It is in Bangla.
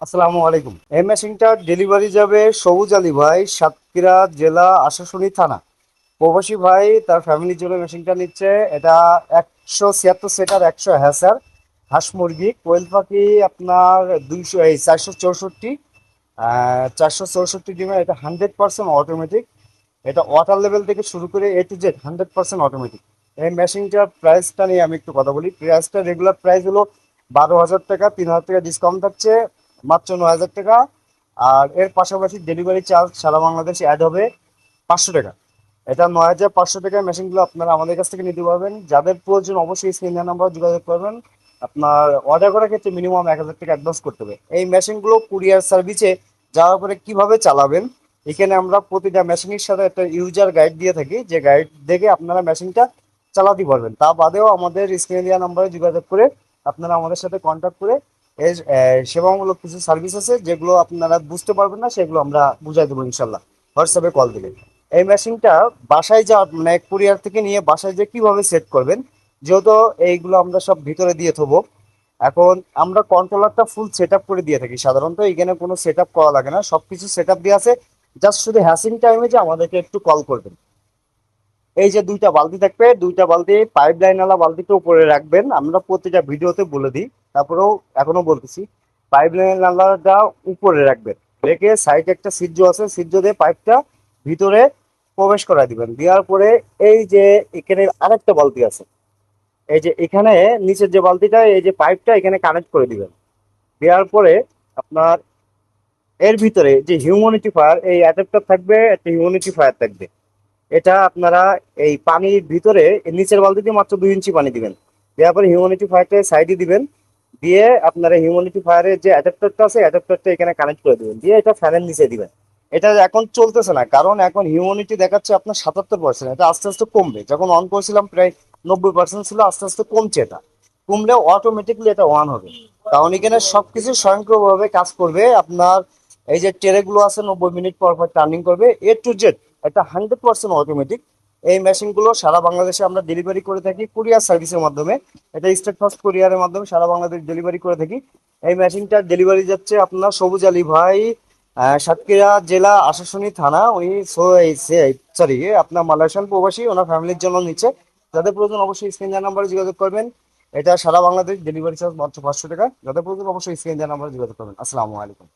আসসালামু আলাইকুম। এই মেশিনটা ডেলিভারি যাবে সবুজ আলী ভাই, সাতক্ষীরা জেলা, আশাশুনি থানা। প্রবাসী ভাই তার ফ্যামিলির জন্য মেশিনটা নিচ্ছে। এটা 176 সেটার 100 হ্যাসার হাঁস মুরগি কোয়েল পাখি আপনার 464, 464 ডিমের। এটা 100% অটোমেটিক। এটা ওয়াটার লেভেল থেকে শুরু করে A to Z 100% অটোমেটিক। এই মেশিনটার প্রাইসটা নিয়ে আমি একটু কথা বলি। প্রাইসটা রেগুলার প্রাইস হলো 12,000 টাকা, 3,000 টাকা ডিসকাউন্ট থাকছে, মাত্র 9,000 টাকা। আর এর পাশাপাশি ডেলিভারি চার্জ সারা বাংলাদেশে অ্যাড হবে 500 টাকা। এটা 9,500 টাকার মেশিনগুলো আপনারা আমাদের কাছ থেকে নিতে পারবেন। যাদের প্রয়োজন অবশ্যই স্ক্রিন নাম্বার যোগাযোগ করবেন। আপনার অর্ডার করার ক্ষেত্রে মিনিমাম 1,000 টাকা অ্যাডভান্স করতে হবে। এই মেশিনগুলো কুরিয়ার সার্ভিসে যাওয়ার পরে কিভাবে চালাবেন, এখানে আমরা প্রতিটা মেশিনের সাথে একটা ইউজার গাইড দিয়ে থাকি, যে গাইড দেখে আপনারা মেশিনটা চালাতে পারবেন। তা বাদেও আমাদের স্ক্রিনে দেওয়া নাম্বারে যোগাযোগ করে আপনারা আমাদের সাথে কন্ট্যাক্ট করে এর সেবামূলক কিছু সার্ভিস আছে যেগুলো আপনারা বুঝতে পারবেন না, সেগুলো আমরা বুঝাই দেবো ইনশাল্লাহ হোয়াটসঅ্যাপে কল দিলে। এই মেশিনটা বাসায় যা মানে কুরিয়ার থেকে নিয়ে বাসায় যে কিভাবে সেট করবেন, যেহেতু এইগুলো আমরা সব ভিতরে দিয়ে থবো। এখন আমরা কন্ট্রোলারটা ফুল সেট আপ করে দিয়ে থাকি। সাধারণত এখানে কোনো সেট আপ করা লাগে না, সবকিছু সেট আপ দিয়ে আছে। জাস্ট শুধু হ্যাসিং টাইমে যে আমাদেরকে একটু কল করবেন। এই যে দুইটা বালতি থাকবে, দুইটা বালতি পাইপ লাইন ওয়ালা বালতিটা উপরে রাখবেন। আমরা প্রতিটা ভিডিওতে বলে দিই, তারপরেও এখনো বলতেছি, পাইপ লাইন ওয়ালাটা উপরে রাখবেন। রেখে সাইডে একটা ছিদ্র আছে, ছিদ্র দিয়ে পাইপটা ভিতরে প্রবেশ করা দিবেন। দেওয়ার পরে এই যে এখানে আরেকটা বালতি আছে, এই যে এখানে নিচের যে বালতিটা, এই যে পাইপটা এখানে কানেক্ট করে দিবেন। দেওয়ার পরে আপনার এর ভিতরে যে হিউমিডিফায়ার, এই অ্যাডাপ্টার থাকবে, একটা হিউমিডিফায়ার থাকবে। এটা আপনারা এই পানির ভিতরে নিচের বালতিতে মাত্র 2 ইঞ্চি পানি দিবেন। দেওয়ার পরে হিউমিডিফায়ারটা সাইডে দিবেন। দিয়ে আপনারা হিউমিডিফায়ারের যে অ্যাডাপ্টারটা আছে, অ্যাডাপ্টারটা এখানে কানেক্ট করে দিবেন, দিয়ে এটা ফ্যানের নিচে দিবেন। এটা এখন চলতেছে না, কারণ এখন হিউমিডিটি দেখাচ্ছে আপনার 77%। এটা আস্তে আস্তে কমবে। যখন অন করেছিলাম প্রায় 90% ছিল, আস্তে আস্তে কমছে। এটা কমলে অটোমেটিকলি এটা অন হবে, কারণ এখানে সবকিছু স্বয়ংক্রিয়ভাবে কাজ করবে। আপনার এই যে ট্রেগুলো আছে 90 মিনিট পর পর টার্নিং করবে A to Z। এটা 100% অটোমেটিক। এই মেশিনগুলো সারা বাংলাদেশে আমরা ডেলিভারি করে থাকি কুরিয়ার সার্ভিসের মাধ্যমে। এটা স্টেট ফার্স্ট কুরিয়ারের মাধ্যমে সারা বাংলাদেশ ডেলিভারি করে থাকি। এই মেশিনটার ডেলিভারি যাচ্ছে আপনার সবুজ আলী ভাই, সাতক্ষীরা জেলা, আশাশুনি থানা। উনি সরি, আপনার মালয়েশিয়ান প্রবাসী, ওনার ফ্যামিলির জন্য নিচ্ছে। যাদের প্রয়োজন অবশ্যই স্ক্রিন নাম্বারে যোগাযোগ করবেন। এটা সারা বাংলাদেশ ডেলিভারি চার্জ মাত্র 500 টাকা। যাদের প্রয়োজন অবশ্যই স্ক্রিন নাম্বারে যোগাযোগ করবেন। আসসালামু আলাইকুম।